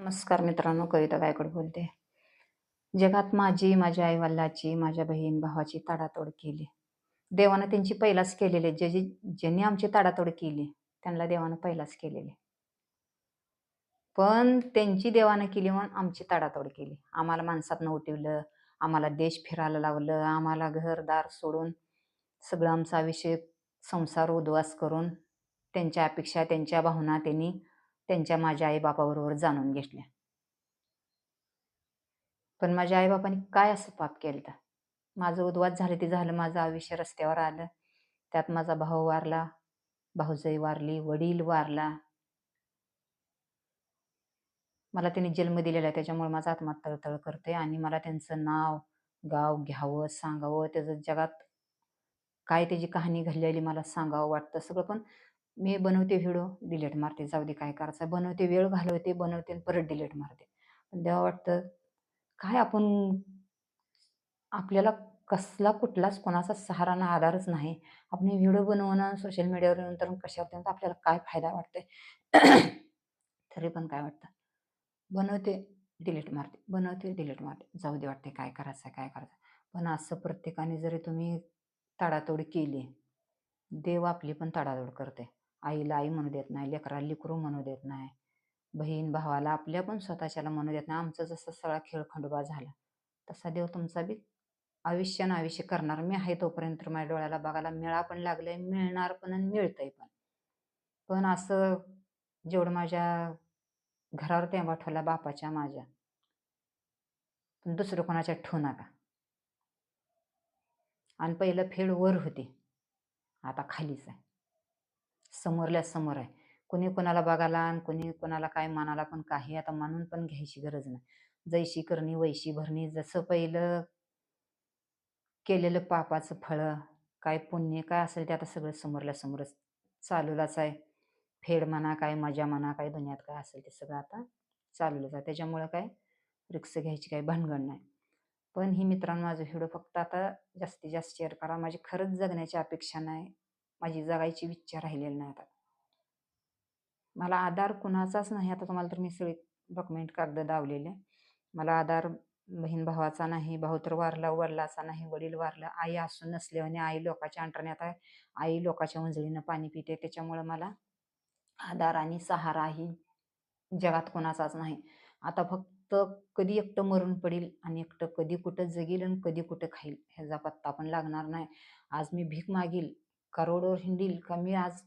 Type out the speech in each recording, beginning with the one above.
नमस्कार मित्रांनो, कविता गायकवाड बोलते. जगात माझी, माझ्या आई-वडिलांची, माझ्या बहीण-भावाची ताडातोड केली. देवानं त्यांची पहिलाच केलेली आहे. ज्यांनी आमची ताडातोड केली, त्यांना देवानं पहिलाच केलेली आहे. पण त्यांची देवानं केली म्हणून आमची ताडातोड केली. आम्हाला माणसातनं उठवलं, आम्हाला देश फिरायला लावलं, आम्हाला घर-दार सोडून सगळं आमचं आयुष्य, संसार उद्ध्वस्त करून त्यांच्या अपेक्षा, त्यांच्या भावना त्यांनी माझ्या आई-बापाबरोबर जाणून घेतल्या. पण माझ्या आई-बापांनी काय असं पाप केलं? माझं उद्ध्वस्त झालं ते झालं. माझं आयुष्य रस्त्यावर आलं. त्यात माझा भाऊ वारला, भाऊजाई वारली, वडील वारला. मला त्यांनी जन्म दिलेला आहे, त्याच्यामुळे माझा आत्मा तळतळ करते आणि मला त्यांचं नाव, गाव घ्यावं, सांगावं, त्याचं जगात काय त्याची कहाणी घडलेली मला सांगावं वाटतं सगळं. पण मी बनवते व्हिडिओ, डिलीट मारते. जाऊ दे काय करायचं. बनवते, वेळ घालवते, बनवते आणि परत डिलीट मारते. पण तेव्हा वाटतं काय आपल्याला कसला कुठलाच कोणाचा सहारा ना आधारच नाही. आपण व्हिडिओ बनवणं सोशल मीडियावर नंतर कशावर तर आपल्याला काय फायदा वाटतोय? तरी पण काय वाटतं, बनवते, डिलीट मारते, बनवते, डिलीट मारते. जाऊ दे वाटते काय करायचं, काय करायचं. पण असं प्रत्येकाने जरी तुम्ही ताडातोड केली, देव आपली पण ताडातोड करते. आईला आई म्हणू देत नाही, लेकराला लेकरू म्हणू देत नाही, बहीण भावाला आपल्या पण स्वतःच्याला म्हणू देत नाही. आमचा जसा सगळा खेळखंडोबा झाला, तसा देव तुमचा बी आयुष्य करणार. मी आहे तोपर्यंत माझ्या डोळ्याला बघायला मिळा पण लागलंय, मिळणार पण आणि मिळतंय पण. पण असं जेवढं माझ्या घरावर टेंबा ठेवला बापाच्या माझ्या, पण दुसरं कोणाच्या ठेवू नका. आणि पहिलं फेड वर होती, आता खालीच आहे. समोरल्या समोर आहे. कोणी कोणाला बघायला आणि कोणी कोणाला काय मानाला पण काही आता मानून पण घ्यायची गरज नाही. जैशी करणी वैशी भरणी. जसं पहिलं केलेलं पापाचं फळं, काय पुण्य काय असेल ते आता सगळं समोरल्या समोरच चालूलाच आहे. फेड म्हणा, काय मजा म्हणा, काय दुनियात काय असेल ते सगळं आता चालूलंच आहे. त्याच्यामुळं काय रिक्स घ्यायची काही भानगड नाही. पण ही मित्रांनो, माझं व्हिडिओ फक्त आता जास्तीत जास्त शेअर करा. माझी खरंच जगण्याची अपेक्षा नाही, माझी जगायची इच्छा राहिलेली नाही आता. मला आधार कुणाचाच नाही. आता तुम्हाला तर मी सगळे डॉक्युमेंट कागद दावलेले. मला आधार बहीण भावाचा नाही, भाऊ तर वारला, वडिलाचा नाही, वडील वारला, आई असून नसल्याने आई लोकाच्या अंटरने आता आई लोकाच्या उंजळीनं पाणी पिते. त्याच्यामुळं मला आधार आणि सहारा ही जगात कोणाचाच नाही. आता फक्त कधी एकटं मरून पडेल आणि एकटं कधी कुठं जगेल आणि कधी कुठं खाईल ह्याचा पत्ता पण लागणार नाही. आज मी भीक मागील का रोडवर हिंडील का मी आज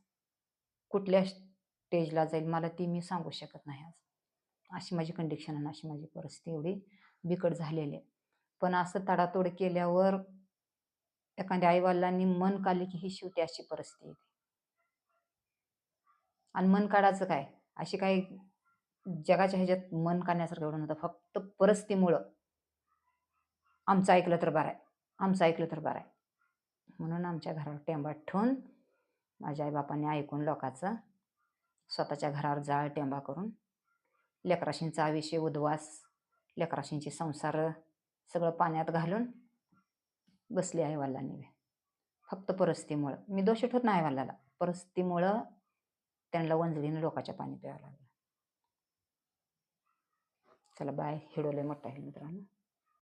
कुठल्या स्टेजला जाईल मला ती मी सांगू शकत नाही आज. अशी माझी कंडिशन आणि अशी माझी परिस्थिती एवढी बिकट झालेली आहे. पण असं तडातोड केल्यावर एखाद्या आईवडिलांनी मन काढले की ही शेवटी अशी परिस्थिती येते. आणि मन काढायचं काय? अशी काही जगाच्या ह्याच्यात मन काढण्यासारखं एवढं नव्हतं. फक्त परिस्थितीमुळं आमचं ऐकलं तर बरं आहे, आमचं ऐकलं तर बरं आहे. म्हणून आमच्या घरावर टेंबा ठेवून माझ्या आईबापांनी ऐकून लोकांचं स्वतःच्या घरावर जाळ टेंबा करून लेकराशींचा आयुष्य उद्ध्वस्त, लेकराशींचे संसार सगळं पाण्यात घालून बसले आईवडिलांनी. फक्त परिस्थितीमुळं. मी दोष ठेवत नाही आईवडिलाला. परिस्थितीमुळं त्यांना वंजळीनं लोकांच्या पाणी प्यावं लागलं. चला बाय. व्हिडिओ लय मोठा आहे मित्रांनो.